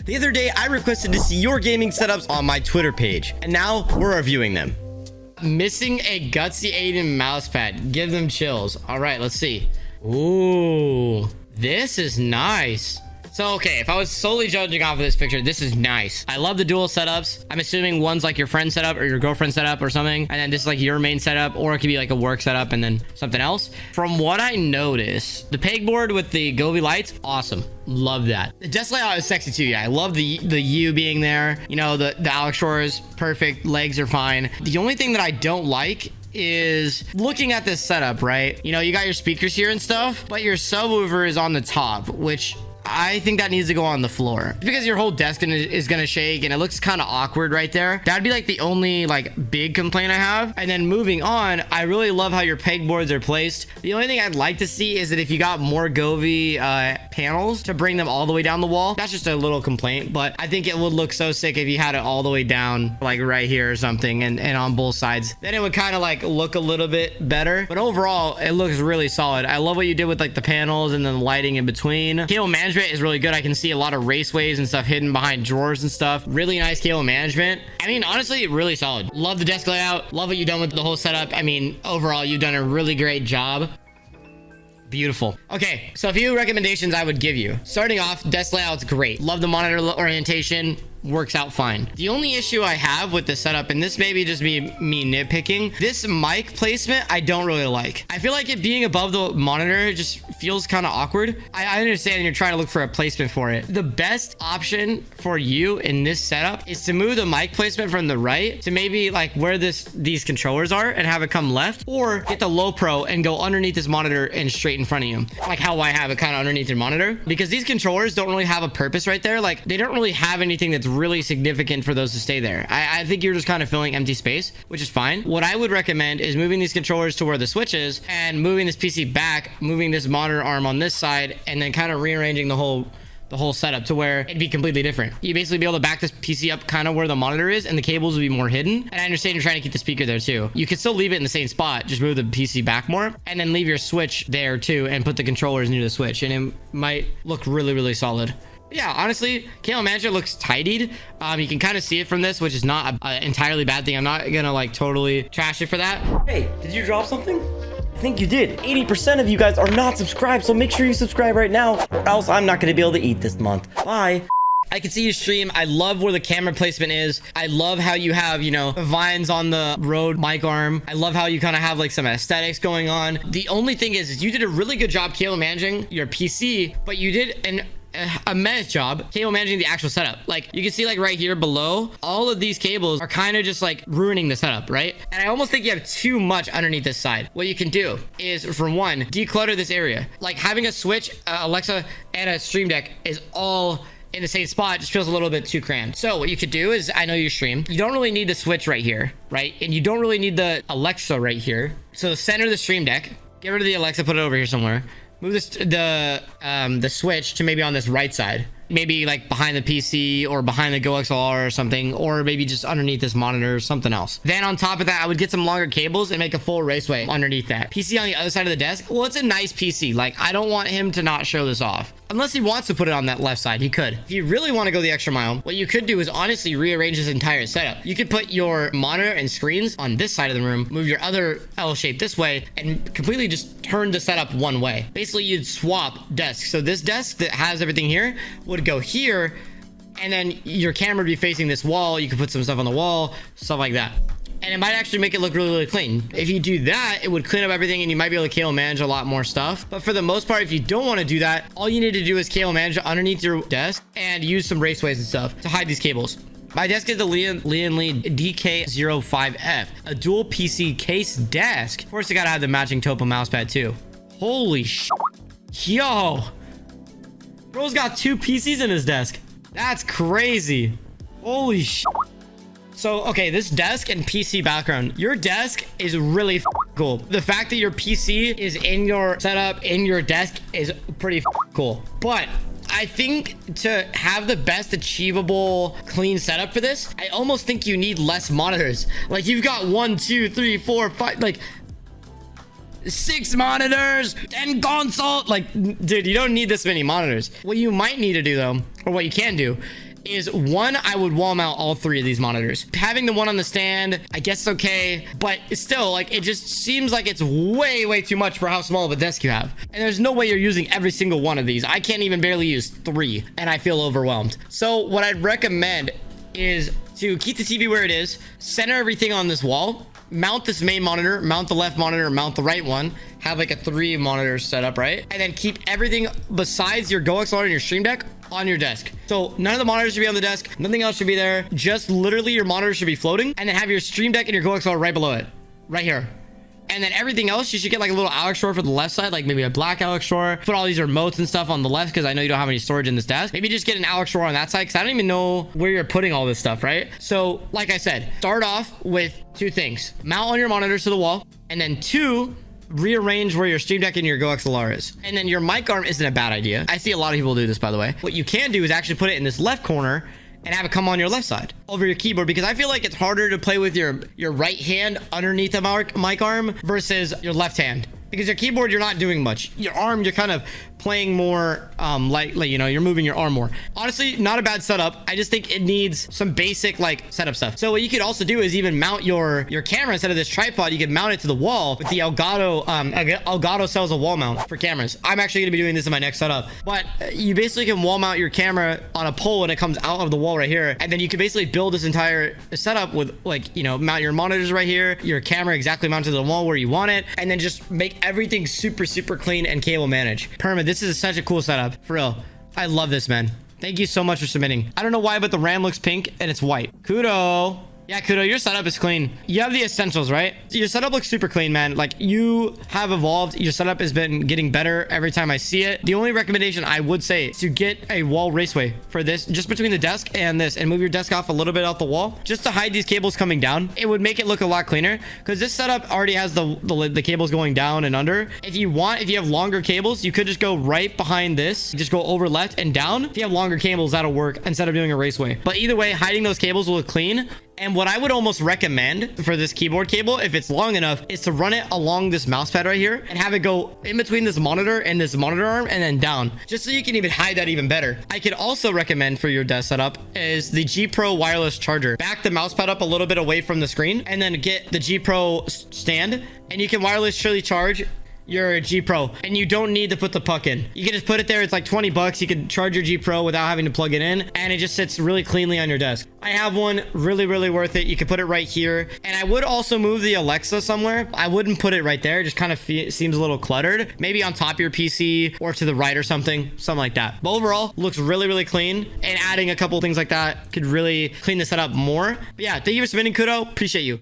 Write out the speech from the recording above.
The other day, I requested to see your gaming setups on my Twitter page, and now we're reviewing them. Missing a Gutzyaiden mousepad. Give them chills. All right, let's see. Ooh, this is nice. So, okay, if I was solely judging off of this picture, this is nice. I love the dual setups. I'm assuming one's like your friend setup or your girlfriend setup or something. And then this is like your main setup, or it could be like a work setup and then something else. From what I noticed, the pegboard with the Govy lights, awesome. Love that. The desk layout is sexy too. Yeah, I love the U being there. You know, the Alex Shore is perfect. Legs are fine. The only thing that I don't like is looking at this setup, right? You know, you got your speakers here and stuff, but your subwoofer is on the top, which I think that needs to go on the floor because your whole desk is gonna shake and it looks kind of awkward right there. That'd be like the only like big complaint I have. And then moving on, I really love how your pegboards are placed. The only thing I'd like to see is that if you got more Govy panels to bring them all the way down the wall. That's just a little complaint, but I think it would look so sick if you had it all the way down like right here or something and on both sides. Then it would kind of like look a little bit better, but overall it looks really solid. I love what you did with like the panels and then the lighting in between. Cable management is really good. I can see a lot of raceways and stuff hidden behind drawers and stuff. Really nice cable management. I mean, honestly, really solid. Love the desk layout. Love what you've done with the whole setup. I mean, overall, you've done a really great job. Beautiful. Okay, so a few recommendations I would give you. Starting off, desk layout's great. Love the monitor orientation. Works out fine. The only issue I have with the setup, and this may be just me nitpicking, this mic placement I don't really like. I feel like it being above the monitor just feels kind of awkward. I understand you're trying to look for a placement for it. The best option for you in this setup is to move the mic placement from the right to maybe like where these controllers are and have it come left, or get the low pro and go underneath this monitor and straight in front of you, like how I have it kind of underneath your monitor, because these controllers don't really have a purpose right there. Like they don't really have anything that's really significant for those to stay there. I think you're just kind of filling empty space, which is fine. What I would recommend is moving these controllers to where the switch is and moving this PC back, moving this monitor arm on this side, and then kind of rearranging the whole setup to where it'd be completely different. You basically be able to back this PC up kind of where the monitor is and the cables would be more hidden. And I understand you're trying to keep the speaker there too. You could still leave it in the same spot, just move the PC back more and then leave your switch there too and put the controllers near the switch, and it might look really, really solid. Yeah, honestly, cable management looks tidied. You can kind of see it from this, which is not an entirely bad thing. I'm not gonna like totally trash it for that. Hey, did you drop something? I think you did. 80% of you guys are not subscribed, so make sure you subscribe right now, or else I'm not gonna be able to eat this month. Bye. I can see you stream. I love where the camera placement is. I love how you have, you know, vines on the Rode mic arm. I love how you kind of have like some aesthetics going on. The only thing is you did a really good job cable managing your PC, but you did a mess job cable managing the actual setup. Like you can see like right here below, all of these cables are kind of just like ruining the setup, right? And I almost think you have too much underneath this side. What you can do is, for one, declutter this area. Like having a switch, Alexa, and a Stream Deck is all in the same spot just feels a little bit too crammed. So what you could do is, I know you stream, you don't really need the switch right here, right? And you don't really need the Alexa right here. So center the Stream Deck, get rid of the Alexa, put it over here somewhere. Move this the switch to maybe on this right side, maybe like behind the PC or behind the Go XLR or something, or maybe just underneath this monitor or something else. Then on top of that, I would get some longer cables and make a full raceway underneath that. PC on the other side of the desk. Well, it's a nice PC. Like I don't want him to not show this off. Unless he wants to put it on that left side, he could. If you really want to go the extra mile, what you could do is honestly rearrange this entire setup. You could put your monitor and screens on this side of the room, move your other L shape this way, and completely just turn the setup one way. Basically, you'd swap desks. So this desk that has everything here would go here, and then your camera would be facing this wall. You could put some stuff on the wall, stuff like that. And it might actually make it look really, really clean. If you do that, it would clean up everything and you might be able to cable manage a lot more stuff. But for the most part, if you don't want to do that, all you need to do is cable manage underneath your desk and use some raceways and stuff to hide these cables. My desk is the Lian Li DK05F, a dual PC case desk. Of course, you gotta have the matching Topo mousepad too. Holy sh! Yo! Bro's got 2 PCs in his desk. That's crazy. Holy sh! So, okay, this desk and PC background. Your desk is really cool. The fact that your PC is in your setup, in your desk, is pretty cool. But I think to have the best achievable clean setup for this, I almost think you need less monitors. Like, you've got 1, 2, 3, 4, 5, like 6 monitors, 10 console. Like, dude, you don't need this many monitors. What you might need to do though, or what you can do, is one, I would wall mount all three of these monitors. Having the one on the stand, I guess it's okay, but it's still like, it just seems like it's way too much for how small of a desk you have. And there's no way you're using every single one of these. I can't even barely use 3 and I feel overwhelmed. So what I'd recommend is to keep the TV where it is, center everything on this wall, mount this main monitor, mount the left monitor, mount the right one, have like a 3 monitor setup, right? And then keep everything besides your GoXLR and your Stream Deck on your desk. So none of the monitors should be on the desk. Nothing else should be there. Just literally your monitors should be floating, and then have your Stream Deck and your GoXLR right below it, right here. And then everything else, you should get like a little Alex drawer for the left side, like maybe a black Alex drawer. Put all these remotes and stuff on the left, because I know you don't have any storage in this desk. Maybe just get an Alex drawer on that side, because I don't even know where you're putting all this stuff, right? So like I said, start off with 2 things. Mount on your monitors to the wall, and then 2, rearrange where your Stream Deck and your GoXLR is. And then your mic arm isn't a bad idea. I see a lot of people do this, by the way. What you can do is actually put it in this left corner and have it come on your left side over your keyboard, because I feel like it's harder to play with your right hand underneath the mic arm versus your left hand, because your keyboard, you're not doing much. Your arm, you're kind of playing more lightly, you know, you're moving your arm more. Honestly, not a bad setup. I just think it needs some basic like setup stuff. So what you could also do is even mount your camera instead of this tripod. You can mount it to the wall with the Elgato. Elgato sells a wall mount for cameras. I'm actually gonna be doing this in my next setup, but you basically can wall mount your camera on a pole and it comes out of the wall right here, and then you can basically build this entire setup with, like, you know, mount your monitors right here, your camera exactly mounted to the wall where you want it, and then just make everything super clean and cable managed. Perma, this is such a cool setup, for real. I love this, man. Thank you so much for submitting. I don't know why, but the RAM looks pink and it's white. Kudo. Yeah, Kudo, your setup is clean. You have the essentials, right? Your setup looks super clean, man. Like, you have evolved. Your setup has been getting better every time I see it. The only recommendation I would say is to get a wall raceway for this, just between the desk and this, and move your desk off a little bit off the wall, just to hide these cables coming down. It would make it look a lot cleaner, because this setup already has the cables going down and under. If you have longer cables, you could just go right behind this, just go over left and down. If you have longer cables, that'll work instead of doing a raceway. But either way, hiding those cables will look clean. And what I would almost recommend for this keyboard cable, if it's long enough, is to run it along this mouse pad right here and have it go in between this monitor and this monitor arm and then down, just so you can even hide that even better. I could also recommend for your desk setup is the G Pro wireless charger. Back the mouse pad up a little bit away from the screen and then get the G Pro stand, and you can wirelessly charge your G Pro, and you don't need to put the puck in. You can just put it there. It's like 20 bucks. You can charge your G Pro without having to plug it in, and it just sits really cleanly on your desk. I have one, really worth it. You can put it right here, and I would also move the Alexa somewhere. I wouldn't put it right there. It just kind of seems a little cluttered. Maybe on top of your PC or to the right or something like that. But overall, looks really clean, and adding a couple things like that could really clean this setup more. But yeah, thank you for submitting, Kudo. Appreciate you.